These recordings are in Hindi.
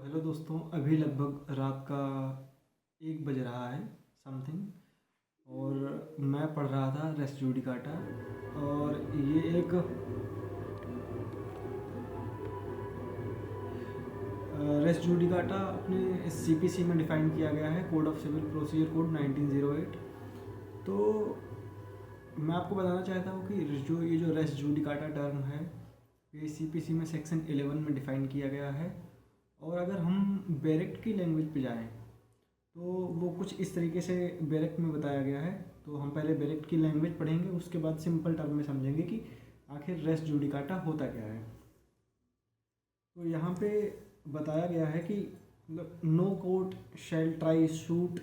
हेलो दोस्तों, अभी लगभग रात का 1 बज रहा है समथिंग। और मैं पढ़ रहा था रेस जुडिकाटा। और ये एक रेस जुडिकाटा अपने सीपीसी में डिफ़ाइन किया गया है, code of civil procedure code 1908। तो मैं आपको बताना चाहता हूँ कि ये जो रेस जुडिकाटा टर्म है, ये सीपीसी में सेक्शन 11 में डिफ़ाइन किया गया है। और अगर हम बेरेक्ट की लैंग्वेज पे जाएं तो वो कुछ इस तरीके से बेरेक्ट में बताया गया है। तो हम पहले बेरेक्ट की लैंग्वेज पढ़ेंगे, उसके बाद सिंपल टर्म में समझेंगे कि आखिर रेस जुडिकाटा होता क्या है। तो यहाँ पे बताया गया है कि मतलब no court shall try suit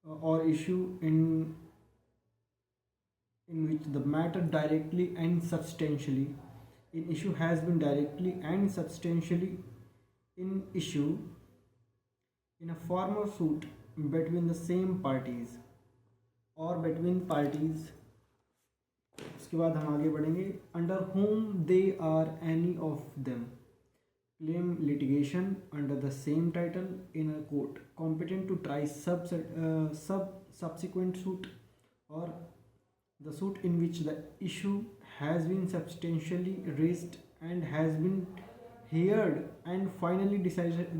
or issue in which the matter directly and substantially in issue has been directly and substantially in issue in a formal suit between the same parties or between parties। उसके बाद हम आगे बढ़ेंगे। under whom they are any of them claim litigation under the same title in a court competent to try subsequent suit or the suit in which the issue has been substantially raised and has been heard and finally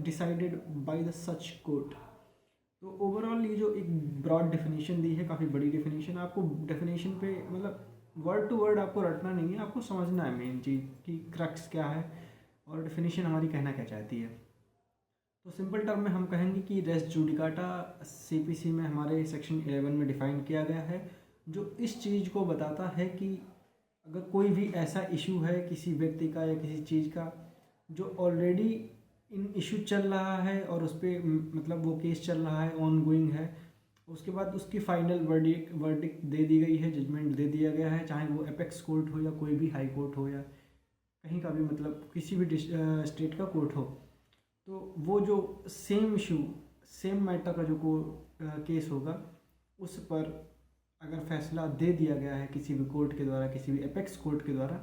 decided by the such court। तो ओवरऑल ये जो एक ब्रॉड डेफिनेशन दी है, काफ़ी बड़ी डेफिनेशन। आपको डेफिनेशन पे मतलब वर्ड टू वर्ड आपको रटना नहीं है, आपको समझना है मेन चीज़ कि क्रक्स क्या है और डेफिनेशन हमारी कहना क्या चाहती है। तो सिंपल टर्म में हम कहेंगे कि रेस जुडिकाटा सीपीसी में हमारे सेक्शन 11 में डिफ़ाइन किया गया है, जो इस चीज़ को बताता है कि अगर कोई भी ऐसा इशू है किसी व्यक्ति का या किसी चीज़ का जो ऑलरेडी इन इशू चल रहा है और उस पर मतलब वो केस चल रहा है, ऑन गोइंग है, उसके बाद उसकी फाइनल वर्डिक्ट दे दी गई है, जजमेंट दे दिया गया है, चाहे वो एपेक्स कोर्ट हो या कोई भी हाई कोर्ट हो या कहीं का भी मतलब किसी भी स्टेट का कोर्ट हो। तो वो जो सेम इशू सेम मैटर का जो केस होगा उस पर अगर फैसला दे दिया गया है किसी भी कोर्ट के द्वारा, किसी भी एपेक्स कोर्ट के द्वारा,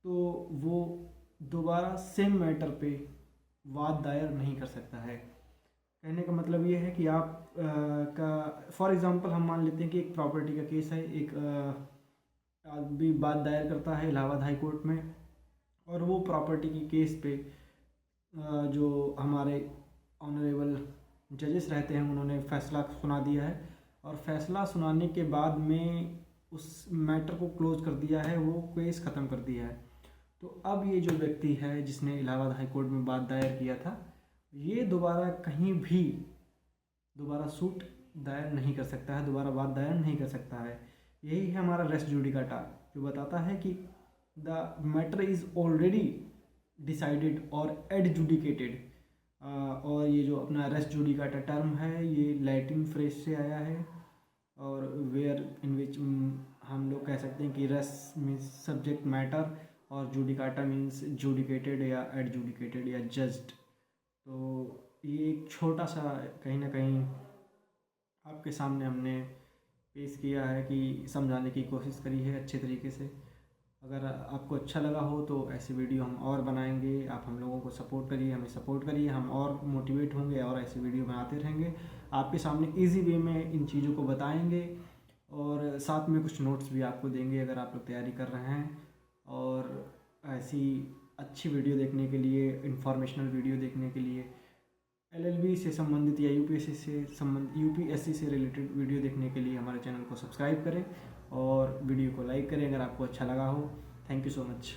तो वो दोबारा सेम मैटर पे वाद दायर नहीं कर सकता है। कहने का मतलब ये है कि आप का फॉर एग्ज़ाम्पल हम मान लेते हैं कि एक प्रॉपर्टी का केस है, एक आदमी वाद दायर करता है इलाहाबाद हाई कोर्ट में, और वो प्रॉपर्टी की केस पे जो हमारे ऑनरेबल जजेस रहते हैं उन्होंने फैसला सुना दिया है, और फैसला सुनाने के बाद में उस मैटर को क्लोज कर दिया है, वो केस ख़त्म कर दिया है। तो अब ये जो व्यक्ति है जिसने इलाहाबाद हाई कोर्ट में वाद दायर किया था, ये दोबारा कहीं भी दोबारा सूट दायर नहीं कर सकता है, दोबारा वाद दायर नहीं कर सकता है। यही है हमारा रेस जुडिकाटा, जो बताता है कि the matter is already decided और एडजुडिकेटेड। और ये जो अपना रेस जुडिकाटा टर्म है ये लैटिन फ्रेज से आया है, और वेयर इन विच हम लोग कह सकते हैं कि रेस मीन्स सब्जेक्ट मैटर और जुडिकाटा मीन्स जुडिकेटेड या एडजुडिकेटेड या जज्ड। तो ये एक छोटा सा कहीं ना कहीं आपके सामने हमने पेश किया है कि समझाने की कोशिश करी है अच्छे तरीके से। अगर आपको अच्छा लगा हो तो ऐसी वीडियो हम और बनाएंगे। आप हम लोगों को सपोर्ट करिए, हमें सपोर्ट करिए, हम और मोटिवेट होंगे और ऐसी वीडियो बनाते रहेंगे। आपके सामने इजी वे में इन चीज़ों को बताएंगे और साथ में कुछ नोट्स भी आपको देंगे अगर आप लोग तैयारी कर रहे हैं। और ऐसी अच्छी वीडियो देखने के लिए, इंफॉर्मेशनल वीडियो देखने के लिए, एलएलबी से संबंधित या यूपीएससी से रिलेटेड वीडियो देखने के लिए हमारे चैनल को सब्सक्राइब करें और वीडियो को लाइक करें अगर आपको अच्छा लगा हो। Thank you so much.